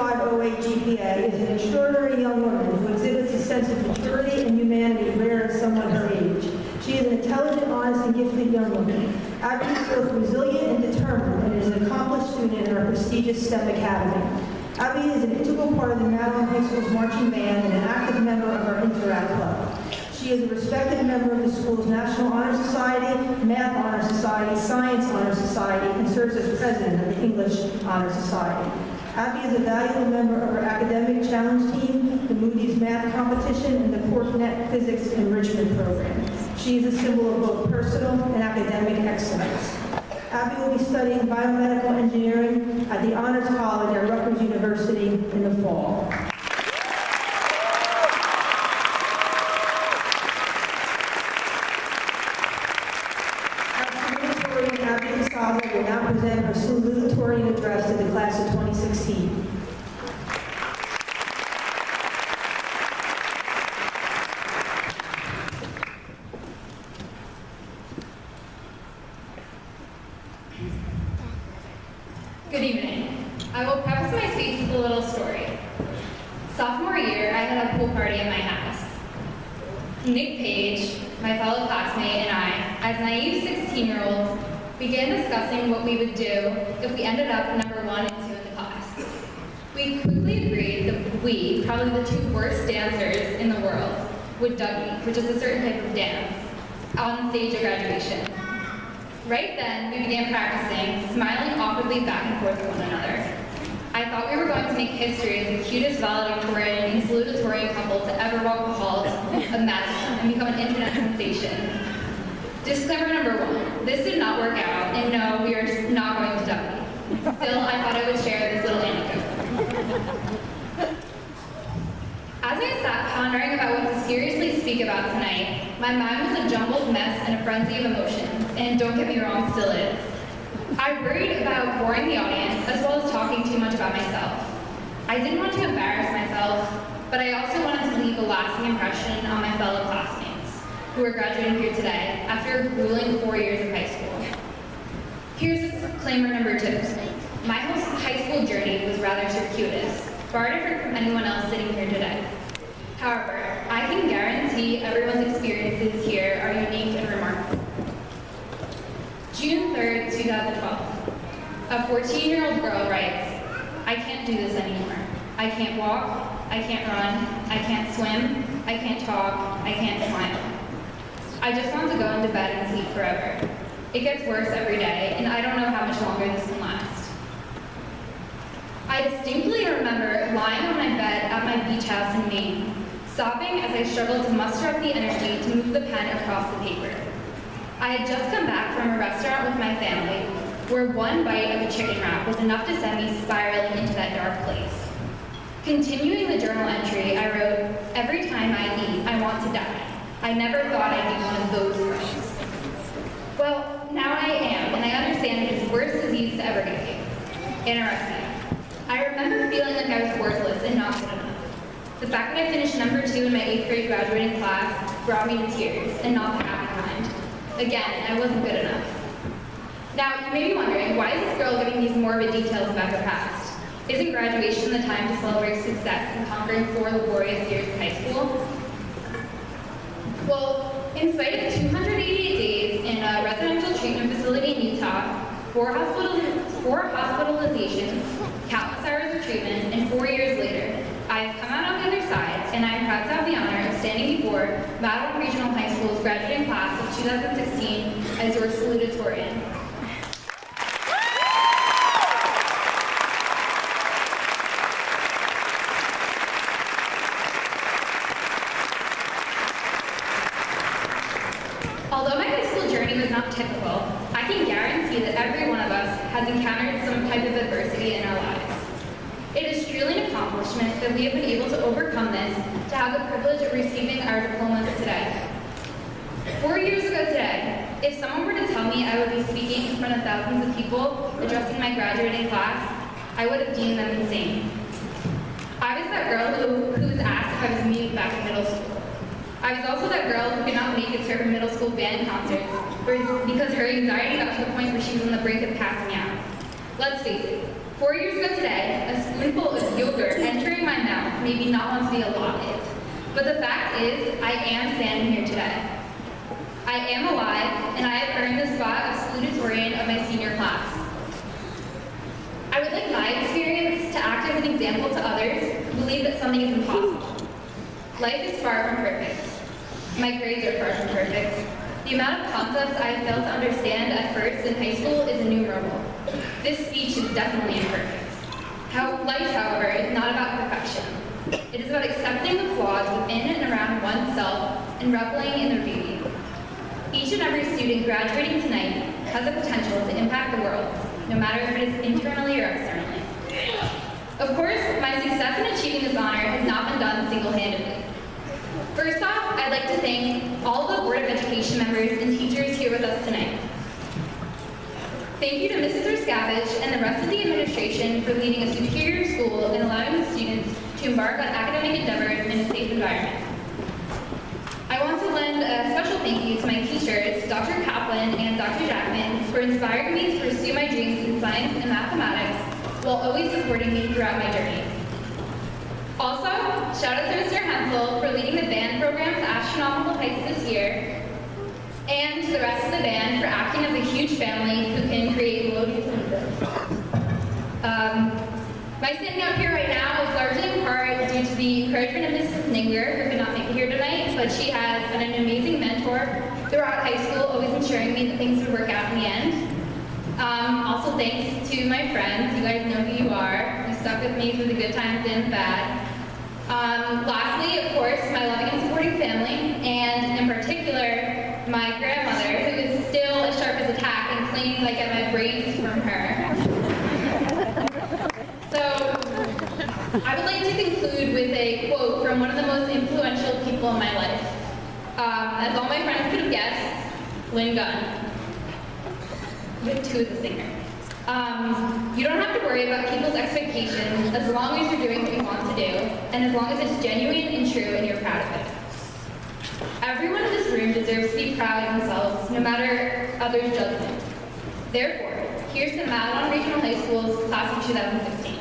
2.58 GPA is an extraordinary young woman who exhibits a sense of maturity and humanity rare in someone her age. She is an intelligent, honest, and gifted young woman. Abby is both resilient and determined and is an accomplished student in our prestigious STEM Academy. Abby is an integral part of the Maryland High School's marching band and an active member of our Interact Club. She is a respected member of the school's National Honor Society, Math Honor Society, Science Honor Society, and serves as president of the English Honor Society. Abby is a valuable member of our academic challenge team, the Moody's Math Competition, and the PortNet Physics Enrichment Program. She is a symbol of both personal and academic excellence. Abby will be studying biomedical engineering at the Honors College at Rutgers University in the fall. Will now present her salutatorian address to the class of 2016. Good evening. I will preface my speech with a little story. Sophomore year, I had a pool party at my house. Nick Page, my fellow classmate, and I, as naive 16-year-olds, began discussing what we would do if we ended up number 1 and 2 in the class. We quickly agreed that we, probably the 2 worst dancers in the world, would Dougie, which is a certain type of dance, on stage at graduation. Right then, we began practicing, smiling awkwardly back and forth at one another. I thought we were going to make history as the cutest valedictorian and salutatorian couple to ever walk the halls of Madison and become an internet sensation. Disclaimer number 1, this did not work out, and no, we are not going to Dougie. Still, I thought I would share this little anecdote. As I sat pondering about what to seriously speak about tonight, my mind was a jumbled mess and a frenzy of emotions, and don't get me wrong, still is. I worried about boring the audience, as well as talking too much about myself. I didn't want to embarrass myself, but I also wanted to leave a lasting impression on my fellow classmates who are graduating here today after a grueling 4 years of high school. Here's disclaimer number 2. My high school journey was rather circuitous, far different from anyone else sitting here today. However, I can guarantee everyone's experiences here are unique and remarkable. June 3rd, 2012. A 14-year-old girl writes, "I can't do this anymore. I can't walk, I can't run, I can't swim, I can't talk, I can't smile. I just want to go into bed and sleep forever. It gets worse every day, and I don't know how much longer this can last." I distinctly remember lying on my bed at my beach house in Maine, sobbing as I struggled to muster up the energy to move the pen across the paper. I had just come back from a restaurant with my family, where one bite of a chicken wrap was enough to send me spiraling into that dark place. Continuing the journal entry, I wrote, "Every time I eat, I want to die. I never thought I'd be one of those girls." Well, now I am, and I understand it's the worst disease to ever get me. Anorexia. I remember feeling like I was worthless and not good enough. The fact that I finished number 2 in my 8th grade graduating class brought me to tears, and not the happy kind. Again, I wasn't good enough. Now, you may be wondering, why is this girl giving these morbid details about her past? Isn't graduation the time to celebrate success in conquering 4 laborious years of high school? Well, in spite of 288 days in a residential treatment facility in Utah, 4 hospitalizations, countless hours of treatment, and 4 years later, I've come out on the other side, and I'm proud to have the honor of standing before Maryland Regional High School's graduating class of 2016 as your salutatorian. Although my high school journey was not typical, I can guarantee that every one of us has encountered some type of adversity in our lives. It is truly an accomplishment that we have been able to overcome this to have the privilege of receiving our diplomas today. 4 years ago today, if someone were to tell me I would be speaking in front of thousands of people addressing my graduating class, I would have deemed them insane. I was that girl who was asked if I was mute back in middle school. I was also that girl who could not make it to her middle school band concerts because her anxiety got to the point where she was on the brink of passing out. Let's face it, 4 years ago today, a spoonful of yogurt entering my mouth made me not want to be alive. But the fact is, I am standing here today. I am alive, and I have earned the spot of salutatorian of my senior class. I would like my experience to act as an example to others who believe that something is impossible. Life is far from perfect. My grades are far from perfect. The amount of concepts I have failed to understand at first in high school is innumerable. This speech is definitely imperfect. Life, however, is not about perfection. It is about accepting the flaws within and around oneself and reveling in their beauty. Each and every student graduating tonight has the potential to impact the world, no matter if it is internally or externally. Of course, my success in achieving this honor has not been done single-handedly. First off, I'd like to thank all the Board of Education members and teachers here with us tonight. Thank you to Mrs. Ruscavage and the rest of the administration for leading a superior school and allowing the students to embark on academic endeavors in a safe environment. I want to lend a special thank you to my teachers, Dr. Kaplan and Dr. Jackman, for inspiring me to pursue my dreams in science and mathematics while always supporting me throughout my journey. Also, shout out to Mr. Hensel for leading the band program to astronomical heights this year, and to the rest of the band for acting as a huge family who can create melodious music. My standing up here right now is largely in part due to the encouragement of Mrs. Ninger, who could not make it here tonight, but she has been an amazing mentor throughout high school, always ensuring me that things would work out in the end. Also thanks to my friends, you guys know who you are. You stuck with me through the good times and the bad. Lastly, of course, my loving and supporting family, and in particular, my grandmother, who is still as sharp as a tack and claims I get my brains from her. So, I would like to conclude with a quote from one of the most influential people in my life. As all my friends could have guessed, Lynn Gunn, who is a singer. You don't have to worry about people's expectations as long as you're doing what you want to do, and as long as it's genuine and true and you're proud of it. Everyone in this room deserves to be proud of themselves, no matter others' judgment. Therefore, here's to Madeline Regional High School's class of 2016.